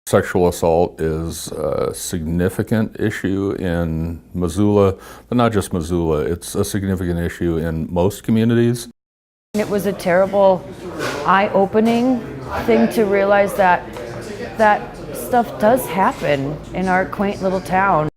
Sexual assault is a significant issue in Missoula, but not just Missoula. It's a significant issue in most communities. It was a terrible, eye-opening thing to realize that stuff does happen in our quaint little town.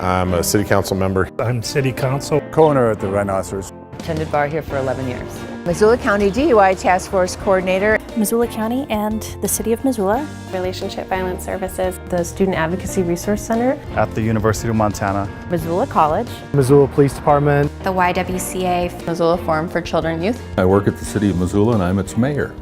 I'm a city council member. I'm city council. Co-owner at the Rhinoceros. Attended bar here for 11 years. Missoula County DUI Task Force Coordinator. Missoula County and the City of Missoula. Relationship Violence Services. The Student Advocacy Resource Center. At the University of Montana. Missoula College. Missoula Police Department. The YWCA. Missoula Forum for Children and Youth. I work at the City of Missoula and I'm its mayor.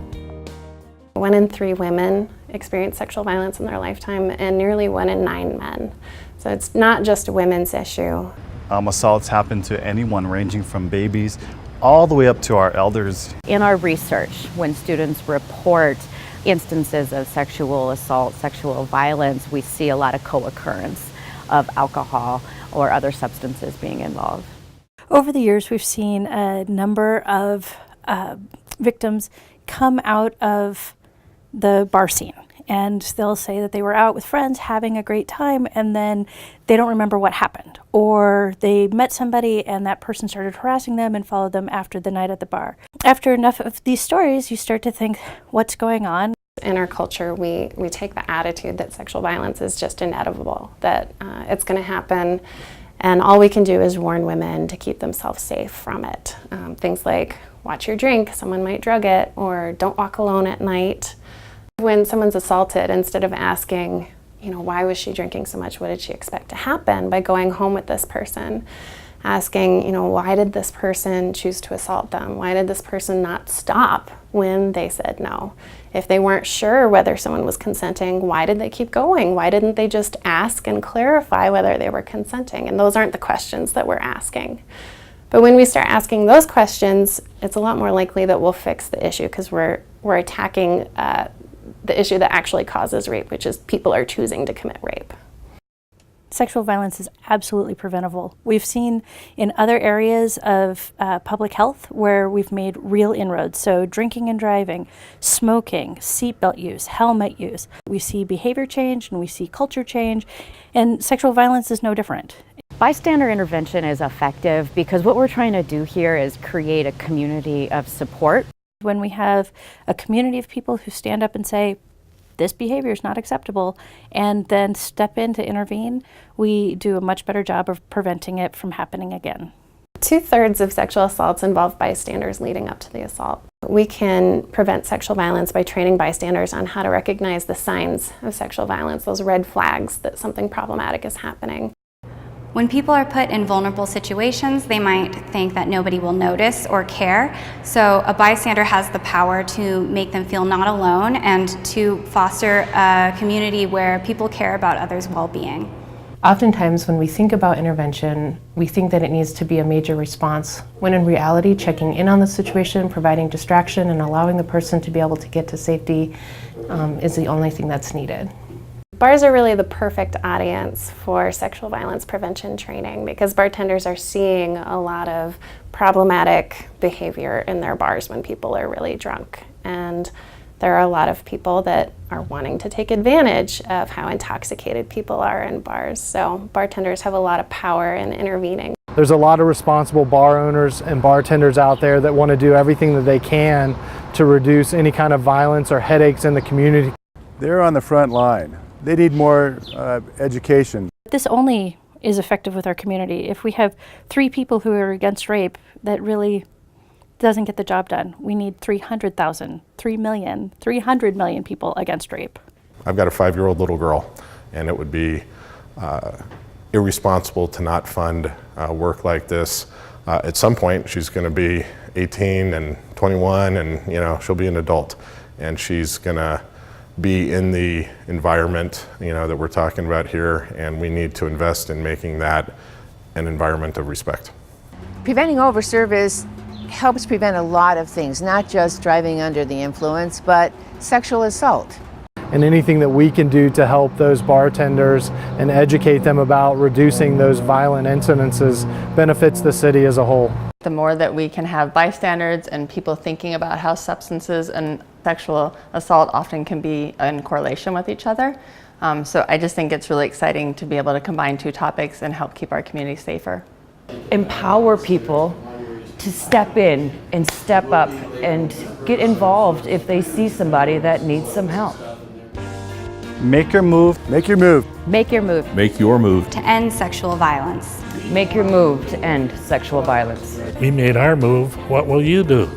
1 in 3 women experience sexual violence in their lifetime and nearly 1 in 9 men. So it's not just a women's issue. Assaults happen to anyone ranging from babies all the way up to our elders. In our research, when students report instances of sexual assault, sexual violence, we see a lot of co-occurrence of alcohol or other substances being involved. Over the years, we've seen a number of victims come out of the bar scene. And they'll say that they were out with friends having a great time and then they don't remember what happened. Or they met somebody and that person started harassing them and followed them after the night at the bar. After enough of these stories, you start to think, what's going on? In our culture, we take the attitude that sexual violence is just inevitable, that it's going to happen and all we can do is warn women to keep themselves safe from it. Things like watch your drink, someone might drug it, or don't walk alone at night. When someone's assaulted, instead of asking, why was she drinking so much? What did she expect to happen? By going home with this person, asking, why did this person choose to assault them? Why did this person not stop when they said no? If they weren't sure whether someone was consenting, why did they keep going? Why didn't they just ask and clarify whether they were consenting? And those aren't the questions that we're asking. But when we start asking those questions, it's a lot more likely that we'll fix the issue because we're attacking the issue that actually causes rape, which is people are choosing to commit rape. Sexual violence is absolutely preventable. We've seen in other areas of public health where we've made real inroads. So drinking and driving, smoking, seatbelt use, helmet use. We see behavior change and we see culture change, and sexual violence is no different. Bystander intervention is effective because what we're trying to do here is create a community of support. When we have a community of people who stand up and say, this behavior is not acceptable, and then step in to intervene, we do a much better job of preventing it from happening again. 2/3 of sexual assaults involve bystanders leading up to the assault. We can prevent sexual violence by training bystanders on how to recognize the signs of sexual violence, those red flags that something problematic is happening. When people are put in vulnerable situations, they might think that nobody will notice or care. So a bystander has the power to make them feel not alone and to foster a community where people care about others' well-being. Oftentimes when we think about intervention, we think that it needs to be a major response, when in reality, checking in on the situation, providing distraction, and allowing the person to be able to get to safety is the only thing that's needed. Bars are really the perfect audience for sexual violence prevention training because bartenders are seeing a lot of problematic behavior in their bars when people are really drunk. And there are a lot of people that are wanting to take advantage of how intoxicated people are in bars. So bartenders have a lot of power in intervening. There's a lot of responsible bar owners and bartenders out there that want to do everything that they can to reduce any kind of violence or headaches in the community. They're on the front line. They need more education. This only is effective with our community. If we have 3 people who are against rape, that really doesn't get the job done. We need 300,000, 3 million, 300 million people against rape. I've got a 5-year-old little girl, and it would be irresponsible to not fund work like this. At some point, she's going to be 18 and 21, and she'll be an adult, and she's going to be in the environment that we're talking about here, and we need to invest in making that an environment of respect. Preventing overservice helps prevent a lot of things, not just driving under the influence, but sexual assault. And anything that we can do to help those bartenders and educate them about reducing those violent incidences benefits the city as a whole. The more that we can have bystanders and people thinking about how substances and sexual assault often can be in correlation with each other. So I just think it's really exciting to be able to combine two topics and help keep our community safer. Empower people to step in and step up and get involved if they see somebody that needs some help. Make your move. Make your move. Make your move. Make your move. To end sexual violence. Make your move to end sexual violence. We made our move. What will you do?